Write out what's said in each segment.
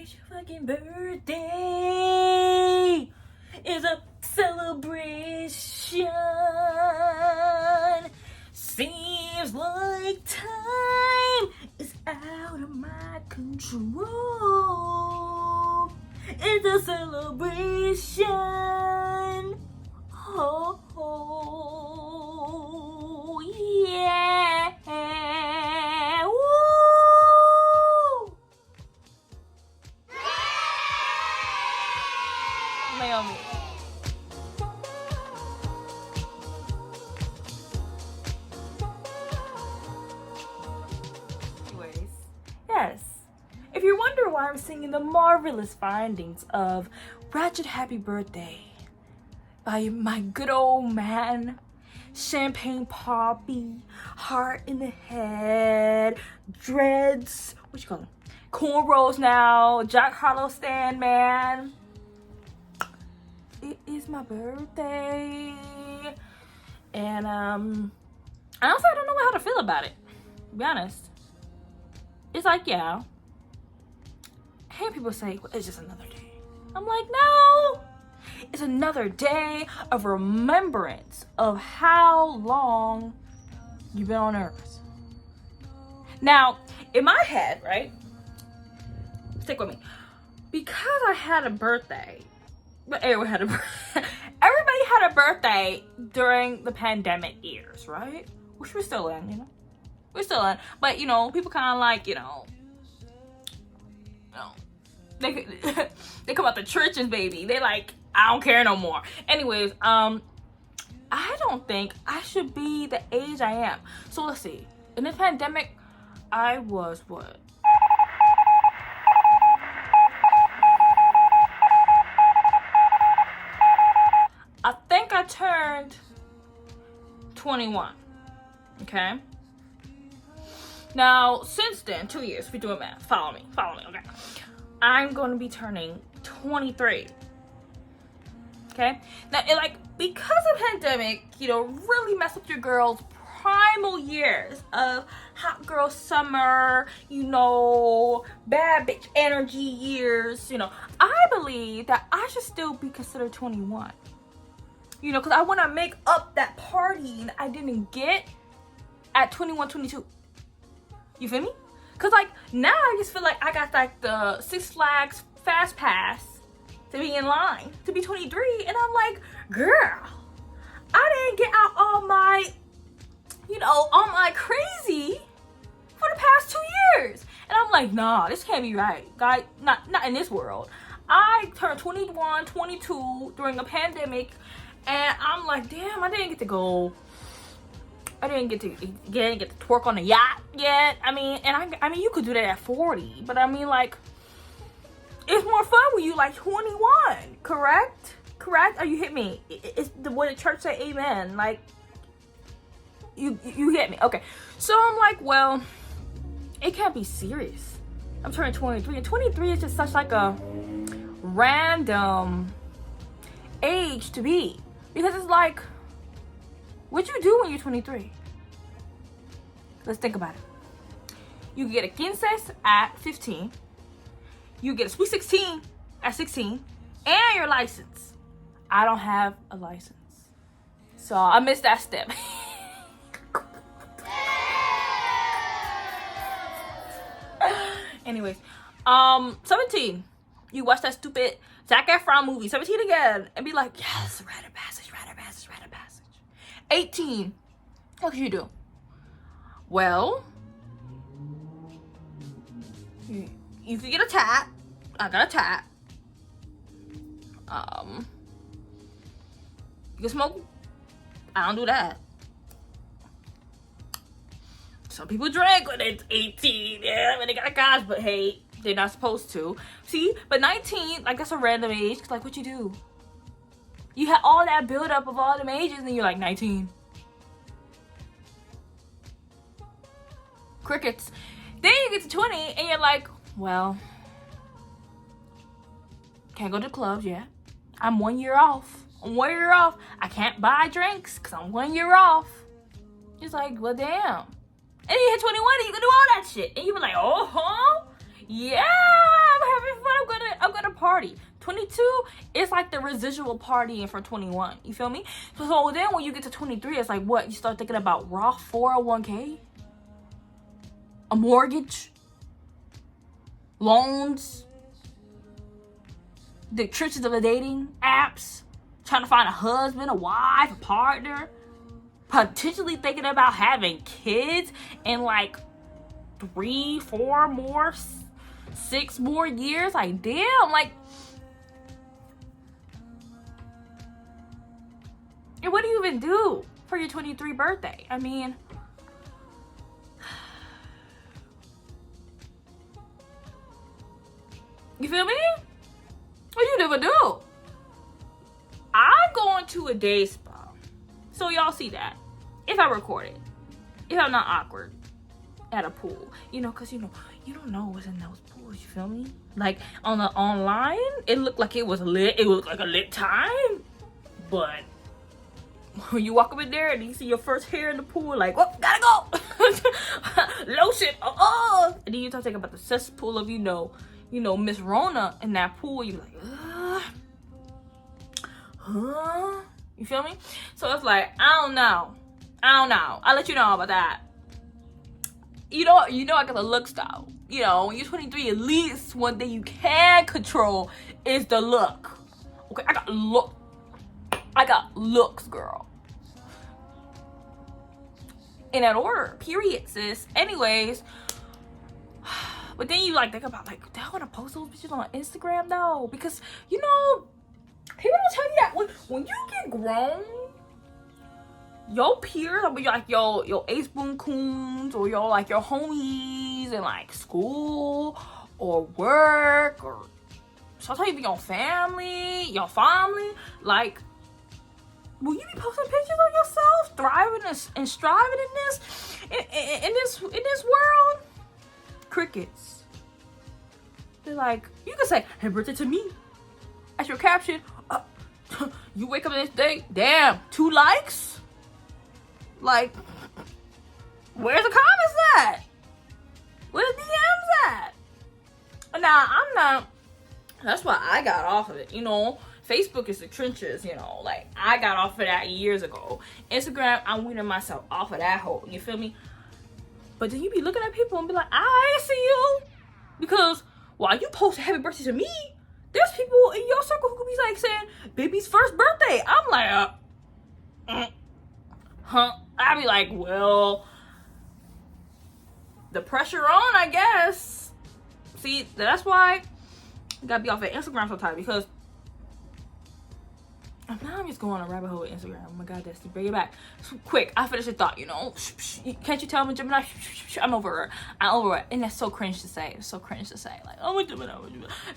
It's your fucking birthday. It's a celebration. Seems like time is out of my control. It's a celebration. Oh, yeah. Woo! Naomi. Anyways, yes. If you wonder why I'm singing the marvelous findings of Ratchet Happy Birthday by my good old man, Champagne Poppy, Heart in the Head, Dreads, what you call them? Cornrows now, Jack Harlow stand man. It is my birthday. And honestly, I don't know how to feel about it. To be honest. It's like, yeah. I hear people say, well, it's just another day. I'm like, no. It's another day of remembrance of how long you've been on Earth. Now, in my head, right? Stick with me. Because I had a birthday, but everyone had a everybody had a birthday during the pandemic years, right? Which we're still in, you know? We're still in. But, you know, people kind of like, you know, they come out the churches, baby. They like, I don't care no more. Anyways, I don't think I should be the age I am. So let's see. In the pandemic, I was what? I think I turned 21. Okay? Now, since then, 2 years, we're doing math. Follow me, okay? I'm going to be turning 23. Okay? Now, because of pandemic, you know, really messed up your girl's primal years of hot girl summer, you know, bad bitch energy years, you know, I believe that I should still be considered 21. You know, because I want to make up that party I didn't get at 21, 22. You feel me? Because, like, now I just feel like I got, like, the Six Flags Fast Pass to be in line to be 23. And I'm like, girl, I didn't get out all my, you know, all my crazy for the past 2 years. And I'm like, nah, this can't be right. Guy, not in this world. I turned 21, 22 during a pandemic. And I'm like, damn, I didn't get to go. I didn't get to twerk on the yacht yet. I mean, and I mean, you could do that at 40, but I mean, like, it's more fun when you like 21. Correct? Are you hit me? It's the way the church say amen. Like, you hit me. Okay, so I'm like, well, it can't be serious. I'm turning 23, and 23 is just such like a random age to be, because it's like, what you do when you're 23? Let's think about it. You get a quinces at 15. You get a sweet 16 at 16. And your license. I don't have a license. So I missed that step. Anyways, 17. You watch that stupid Zac Efron movie, 17 again, and be like, yes, rite of passage. 18. What can you do? Well, you can get a tat. I got a tat. You can smoke. I don't do that. Some people drink when it's 18. Yeah, when they got a guys, but hey, they're not supposed to. See, but 19, like, that's a random age. Like, what you do? You had all that build-up of all them ages, and you're like, 19. Crickets. Then you get to 20, and you're like, well, can't go to the clubs yet. I'm 1 year off. I can't buy drinks, because I'm 1 year off. It's like, well, damn. And you hit 21, and you can do all that shit. And you be like, oh, huh? Yeah, I'm having fun. party. 22 is like the residual partying for 21. You feel me? So then when you get to 23, it's like what? You start thinking about Roth 401k? A mortgage? Loans? The trenches of the dating apps? Trying to find a husband, a wife, a partner? Potentially thinking about having kids in like 3, 4 more, 6 more years. Like, damn, like, and what do you even do for your 23 birthday? I mean, you feel me? What you never do? I'm going to a day spa, so y'all see that. If I record it, if I'm not awkward at a pool, you know, cause you don't know what's in those pools. You feel me? Like on the online, it looked like it was lit. It looked like a lit time, but when you walk up in there and you see your first hair in the pool, like, oh, gotta go, lotion, and then you start thinking about the cesspool of Miss Rona in that pool. You like, you feel me? So it's like, I don't know. I'll let you know about that. You know, I got the looks though. You know, when you're 23, at least one thing you can control is the look. Okay, I got looks, girl. In that order, period, sis. Anyways, but then you like think about like, do I want to post those pictures on Instagram though? Because people don't tell you that when you get grown, your peers, I mean, like your ace boon coons or your homies in like school or work or sometimes even your family, like, will you be posting pictures of yourself thriving and striving in this world? Crickets. They're like, you can say happy birthday to me as your caption. You wake up the next day, damn, 2 likes. Like, where's the comments at? Where's the DMs at? Now, I'm not, that's why I got off of it, you know. Facebook is the trenches, you know. Like, I got off of that years ago. Instagram, I'm weaning myself off of that hole, you feel me? But then you be looking at people and be like, I see you. Because while you post happy birthday to me, there's people in your circle who could be like saying, baby's first birthday. I'm like, I'd be like, well, the pressure on, I guess. See, that's why you gotta be off of Instagram sometimes, because now I'm just going on a rabbit hole with Instagram. Oh my god, Destiny, bring it back. So quick, I finished the thought, you know. Can't you tell me, Gemini? I'm over it. And that's so cringe to say. It's so cringe to say. Like, oh, Gemini.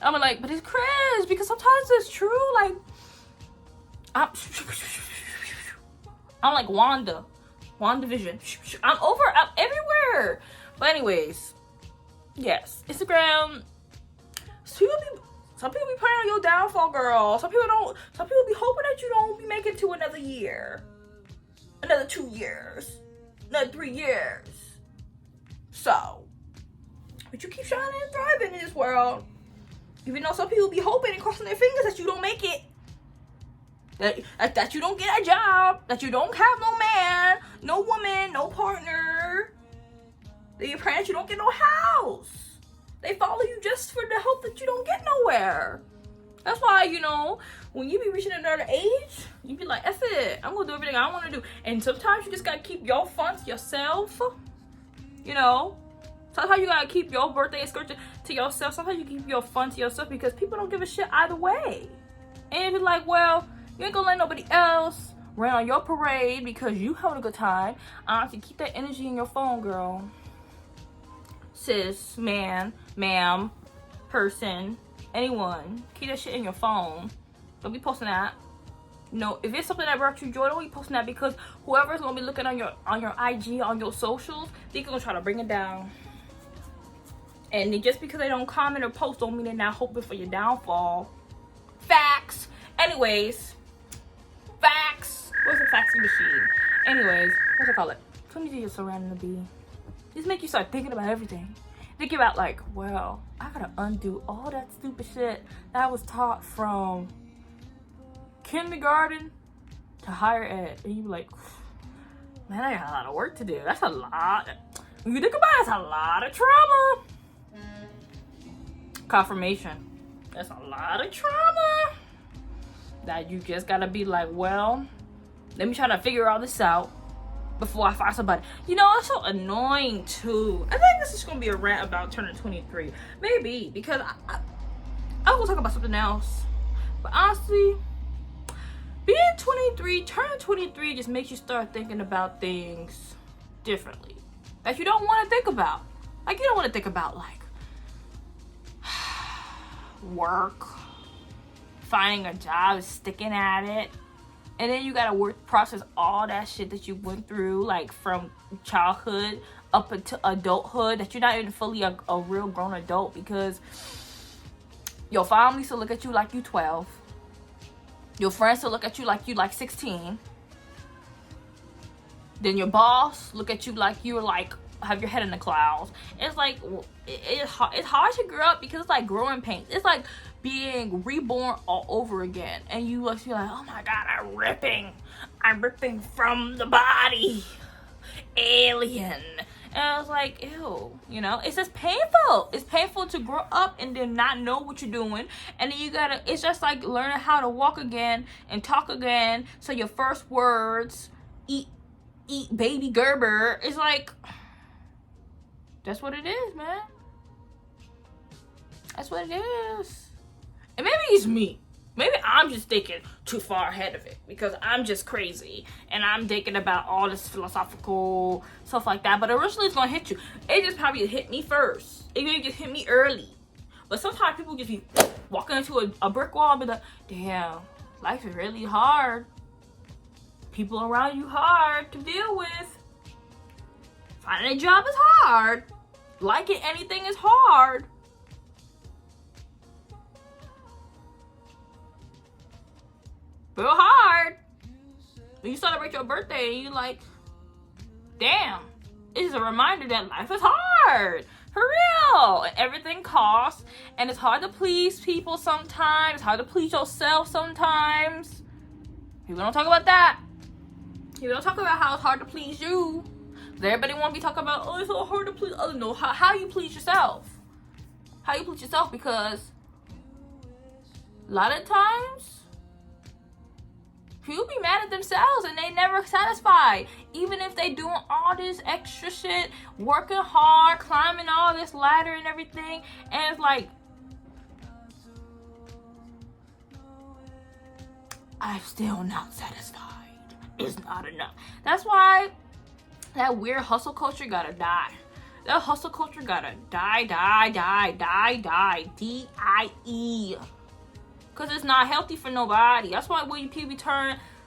I'm like, but it's cringe because sometimes it's true. Like, I'm like WandaVision. I'm everywhere. But anyways, yes, Instagram. Some people be praying on your downfall, girl. Some people be hoping that you don't be making it to another year, another 2 years, another 3 years. So, but you keep shining and thriving in this world. Even though some people be hoping and crossing their fingers that you don't make it, that you don't get a job, that you don't have no man, no woman, no partner. They praying that you don't get no house. They follow you just for the hope that you don't get nowhere. That's why, you know, when you be reaching another age, you be like, F it, I'm gonna do everything I want to do. And sometimes you just gotta keep your fun to yourself. You know, sometimes you gotta keep your birthday excursion to yourself. Sometimes you keep your fun to yourself because people don't give a shit either way. And it's like, well, you ain't gonna let nobody else rain on your parade because you having a good time. Honestly, keep that energy in your phone, girl. Sis, man, ma'am, person, anyone, keep that shit in your phone. Don't be posting that. You know, if it's something that brought you joy, don't be posting that, because whoever's gonna be looking on your IG, on your socials, they're gonna try to bring it down. And just because they don't comment or post don't mean they're not hoping for your downfall. Facts. Anyways, facts. What's a faxing machine? Anyways, what's it call it? Something you're surrounding to be. Just make you start thinking about everything. Think about like, well, I gotta undo all that stupid shit that I was taught from kindergarten to higher ed. And you be like, man, I got a lot of work to do. That's a lot. When you think about it, it's a lot of trauma. Confirmation. That's a lot of trauma. That you just gotta be like, well, let me try to figure all this out before I find somebody. You know, it's so annoying too. I think this is gonna be a rant about turning 23. Maybe, because I was gonna talk about something else. But honestly, being 23, turning 23 just makes you start thinking about things differently. That you don't want to think about. Like, you don't want to think about, like, work, finding a job, sticking at it. And then you gotta process all that shit that you went through, like from childhood up into adulthood, that you're not even fully a real grown adult, because your family still look at you like you 12. Your friends still look at you like 16. Then your boss look at you like you're like have your head in the clouds. It's like it's hard to grow up, because it's like growing pains. It's like being reborn all over again, and you like feel like, oh my god, I'm ripping from the body, alien. And I was like, ew, you know, it's just painful. It's painful to grow up and then not know what you're doing, and then it's just like learning how to walk again and talk again. So your first words, eat baby Gerber, is like, that's what it is, man. That's what it is. And maybe it's me. Maybe I'm just thinking too far ahead of it, because I'm just crazy and I'm thinking about all this philosophical stuff like that. But originally it's gonna hit you. It just probably hit me first. It maybe just hit me early. But sometimes people just be walking into a brick wall and be like, damn, life is really hard. People around you hard to deal with. Finding a job is hard. Liking anything is hard. Real hard. When you celebrate your birthday and you like, damn, it's a reminder that life is hard. For real. And everything costs. And it's hard to please people sometimes. It's hard to please yourself sometimes. People don't talk about that. People don't talk about how it's hard to please you. Everybody want to be talking about, oh, it's so hard to please others. No, how you please yourself. How you please yourself, because a lot of times people be mad at themselves and they never satisfied. Even if they doing all this extra shit, working hard, climbing all this ladder and everything, and it's like, I'm still not satisfied. It's not enough. That's why that weird hustle culture gotta die. That hustle culture gotta die. D-I-E. Because it's not healthy for nobody. That's why when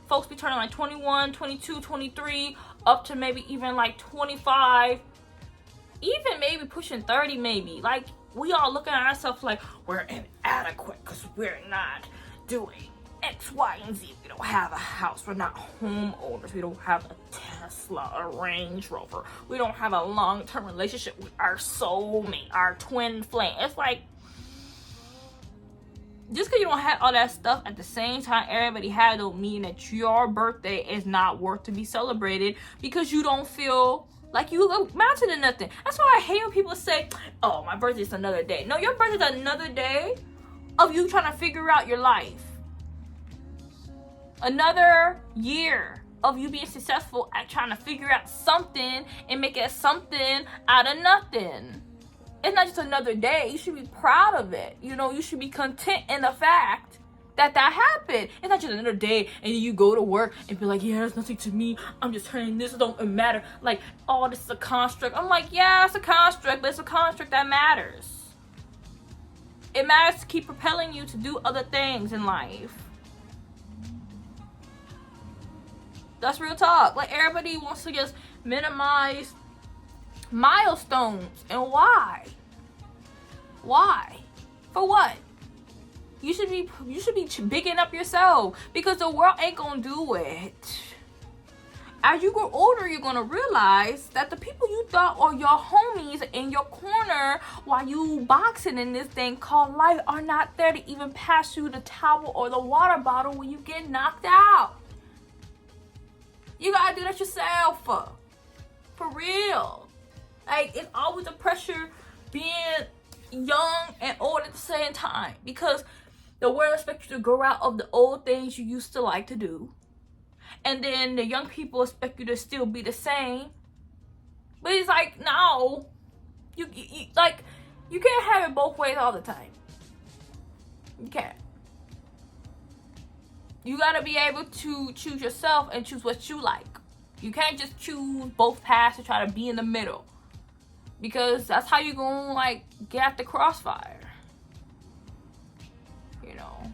folks be turning like 21, 22, 23, up to maybe even like 25, even maybe pushing 30 maybe. Like, we all looking at ourselves like we're inadequate because we're not doing X, Y, and Z. We don't have a house. We're not homeowners. We don't have a Tesla, a Range Rover. We don't have a long-term relationship with our soulmate, our twin flame. It's like, just because you don't have all that stuff at the same time everybody had, don't mean that your birthday is not worth to be celebrated, because you don't feel like you amounted to nothing. That's why I hate when people say, oh, my birthday's another day. No, your birthday's another day of you trying to figure out your life. Another year of you being successful at trying to figure out something and make it something out of nothing. It's not just another day. You should be proud of it. You know, you should be content in the fact that happened. It's not just another day and you go to work and be like, yeah, there's nothing to me. I'm just turning this. It don't matter. Like, oh, this is a construct. I'm like, yeah, it's a construct, but it's a construct that matters. It matters to keep propelling you to do other things in life. That's real talk. Like, everybody wants to just minimize milestones. And why? Why? For what? You should be bigging up yourself, because the world ain't gonna do it. as you grow older, you're gonna realize that the people you thought are your homies in your corner while you boxing in this thing called life are not there to even pass you the towel or the water bottle when you get knocked out. You gotta do that yourself. For real. Like, it's always a pressure being young and old at the same time, because the world expects you to grow out of the old things you used to like to do. And then the young people expect you to still be the same. But it's like, no. You can't have it both ways all the time. You can't. You gotta be able to choose yourself and choose what you like. You can't just choose both paths and try to be in the middle. Because that's how you're gonna, like, get at the crossfire. You know.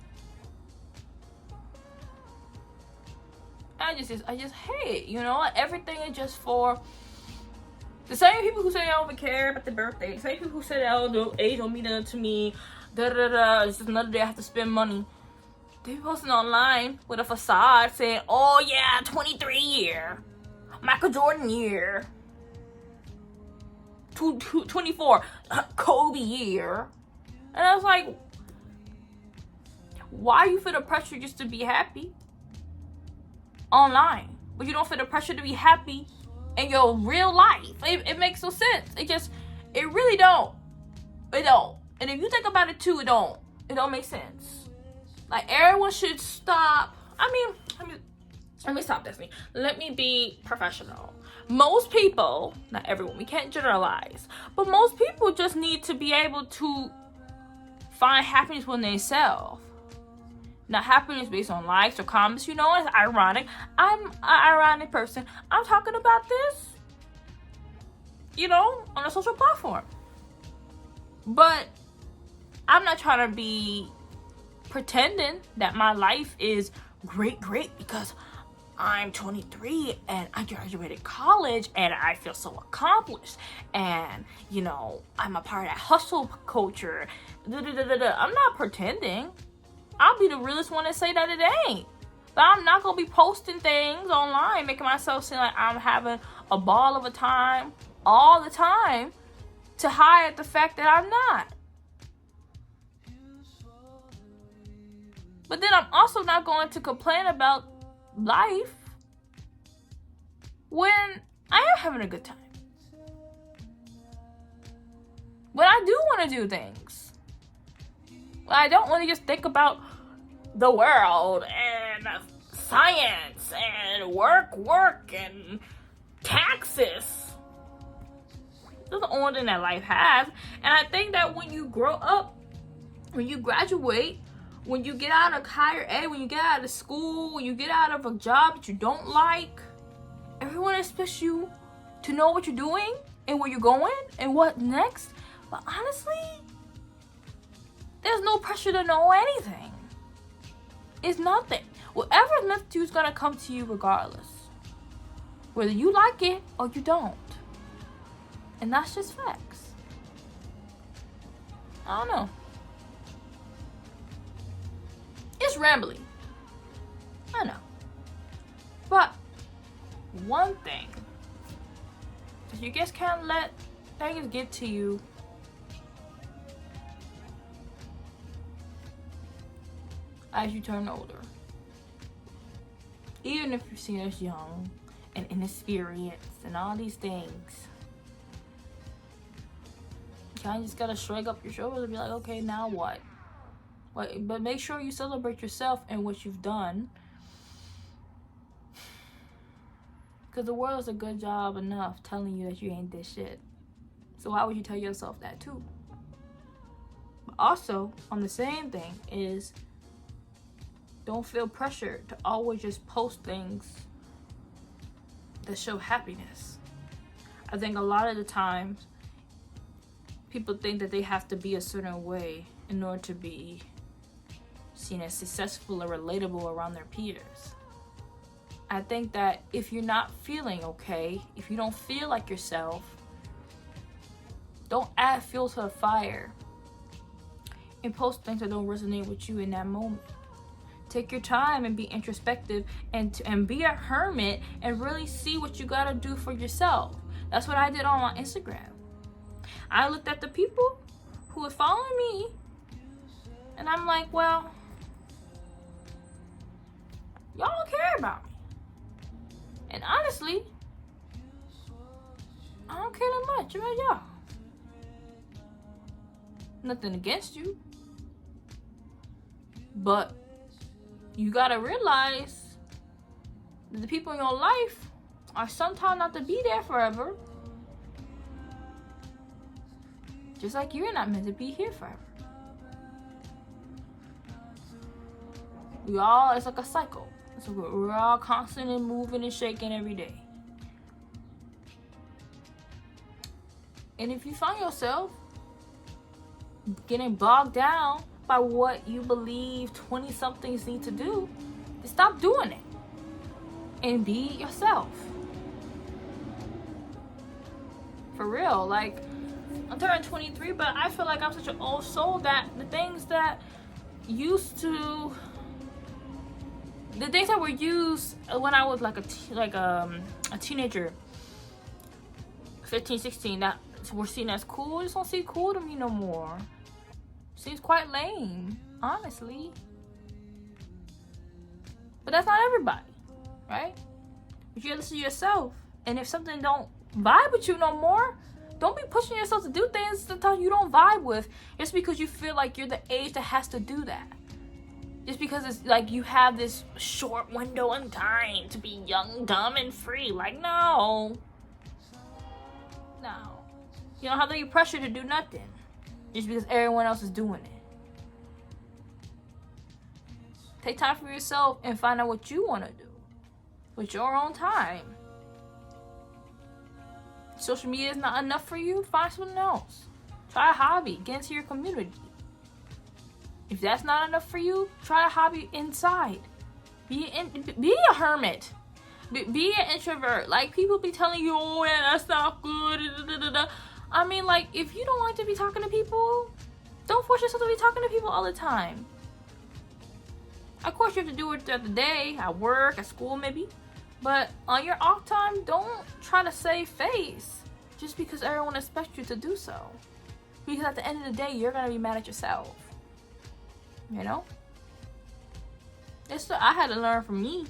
I just hate, you know, like, everything is just for the same people who say they don't even care about the birthday, the same people who say that, oh, the age don't mean nothing to me, it's just another day I have to spend money. They be posting online with a facade saying, oh yeah, 23 year, Michael Jordan year, 24, Kobe year. And I was like, why you feel the pressure just to be happy online, but you don't feel the pressure to be happy in your real life? It makes no sense. It really don't. It don't. And if you think about it too, it don't make sense. Like, everyone should stop. Let me stop this. Let me be professional. Most people, not everyone, we can't generalize, but most people just need to be able to find happiness within themselves. Not happiness based on likes or comments. You know, it's ironic. I'm an ironic person. I'm talking about this, you know, on a social platform. But I'm not trying to be pretending that my life is great because I'm 23 and I graduated college and I feel so accomplished, and, you know, I'm a part of that hustle culture. I'm not pretending. I'll be the realest one to say that it ain't. But I'm not going to be posting things online, making myself seem like I'm having a ball of a time all the time to hide the fact that I'm not. But then I'm also not going to complain about life when I am having a good time. When I do want to do things. When I don't want to just think about the world and science and work and taxes. That's the only thing that life has. And I think that when you grow up, when you graduate, when you get out of higher ed, when you get out of school, when you get out of a job that you don't like, everyone expects you to know what you're doing and where you're going and what next. But honestly, there's no pressure to know anything. It's nothing. Whatever's meant to you is going to come to you regardless. Whether you like it or you don't. And that's just facts. I don't know. It's rambly. I know. But one thing, you just can't let things get to you. As you turn older. Even if you're seen as young and inexperienced and all these things, you kind of just gotta shrug up your shoulders and be like, okay, now what? But make sure you celebrate yourself and what you've done. Because the world does a good job enough telling you that you ain't this shit. So why would you tell yourself that too? But also, on the same thing is, don't feel pressured to always just post things that show happiness. I think a lot of the times, people think that they have to be a certain way in order to be seen as successful or relatable around their peers. I think that if you're not feeling okay, if you don't feel like yourself, don't add fuel to the fire and post things that don't resonate with you in that moment. Take your time and be introspective and be a hermit and really see what you gotta do for yourself. That's what I did on my Instagram. I looked at the people who were following me and I'm like, well, y'all don't care about me. And honestly, I don't care that much about y'all. Nothing against you. But you gotta realize that the people in your life are sometimes not to be there forever. Just like you're not meant to be here forever. It's like a cycle. So we're all constantly moving and shaking every day. And if you find yourself getting bogged down by what you believe 20-somethings need to do, then stop doing it and be yourself. For real, like, I'm turning 23, but I feel like I'm such an old soul that the things that were used when I was like a teenager, 15, 16, that were seen as cool, just don't seem cool to me no more. Seems quite lame, honestly. But that's not everybody, right? But you listen to yourself, and if something don't vibe with you no more, don't be pushing yourself to do things that you don't vibe with just because you feel like you're the age that has to do that. Just because it's like you have this short window in time to be young, dumb, and free. Like, no. You don't have any pressure to do nothing just because everyone else is doing it. Take time for yourself and find out what you want to do with your own time. Social media is not enough for you, find something else. Try a hobby, get into your community. If that's not enough for you, try a hobby inside. Be a hermit. Be an introvert. Like, people be telling you, oh, yeah, that's not good. I mean, like, if you don't like to be talking to people, don't force yourself to be talking to people all the time. Of course, you have to do it throughout the day, at work, at school, maybe. But on your off time, don't try to save face just because everyone expects you to do so. Because at the end of the day, you're going to be mad at yourself. You know? I had to learn from me.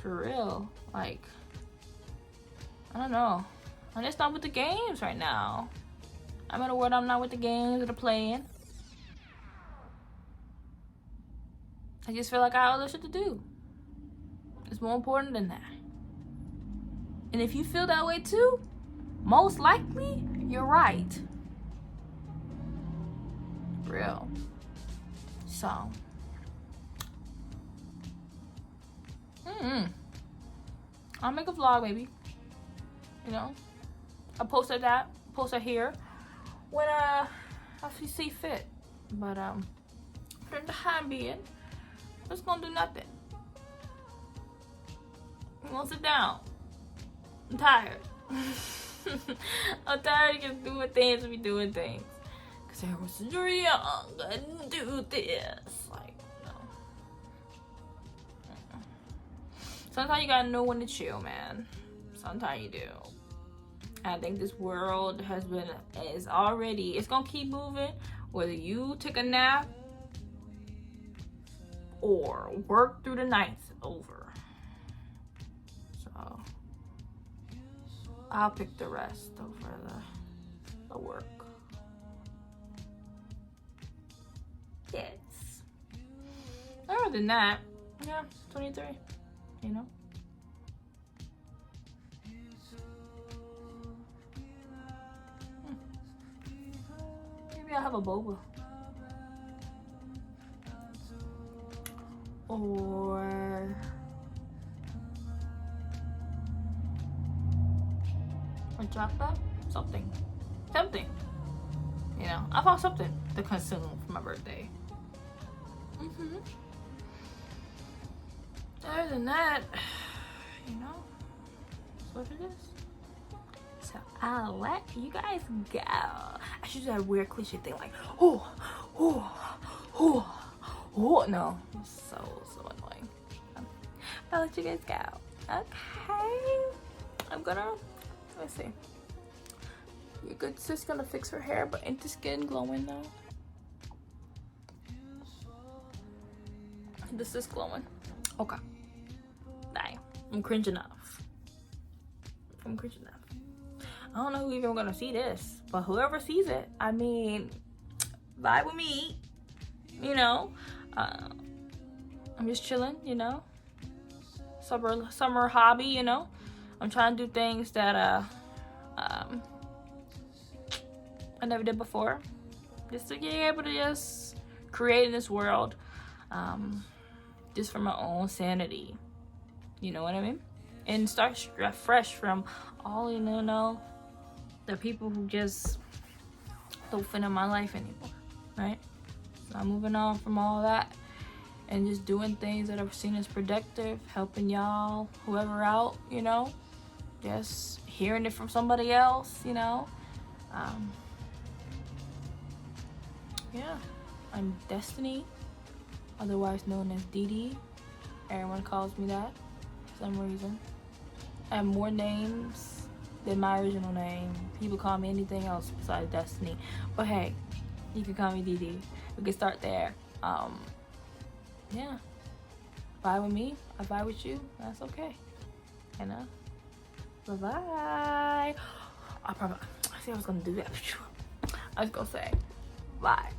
For real. Like, I don't know. I'm just not with the games right now. I'm at a word I'm not with the games that are playing. I just feel like I have other shit to do. It's more important than that. And if you feel that way too, most likely, you're right. Real. So. I'll make a vlog, maybe. You know? I'll post it here. When, if you see fit. But, for the time being, I'm just gonna do nothing. I'm gonna sit down. I'm tired. I'm tired of just doing things and be doing things. Cause I was young and do this. Like, no. Sometimes you gotta know when to chill, man. Sometimes you do. I think this world it's gonna keep moving. Whether you take a nap or work through the nights over. So I'll pick the rest over the work. Yes. Other than that, yeah, 23. You know. Maybe I'll have a boba. Or chocolate, something, you know, I found something to consume for my birthday. Other than that, you know, that's what it is. So I'll let you guys go. I should do that weird cliche thing like, no, I'll let you guys go. Okay. I'm gonna, let's see. Your good sis gonna fix her hair, but ain't the skin glowing though? This is glowing. Okay. Bye. I'm cringe enough. I'm cringe enough. I don't know who even gonna see this, but whoever sees it, I mean, vibe with me, you know. I'm just chilling, you know. Summer hobby, you know. I'm trying to do things that I never did before, just to get able to just create in this world, just for my own sanity. You know what I mean? And start fresh from all, you know, the people who just don't fit in my life anymore, right? So I'm moving on from all that and just doing things that I've seen as productive, helping y'all, whoever out, you know, just hearing it from somebody else, you know. Yeah, I'm Destiny, otherwise known as Dee Dee. Everyone calls me that for some reason. I have more names than my original name. People call me anything else besides Destiny. But hey, you can call me Dee Dee. We can start there. Yeah. Vibe with me, I vibe with you. That's okay. You know? Bye-bye. I see I was gonna do that. I was gonna say bye.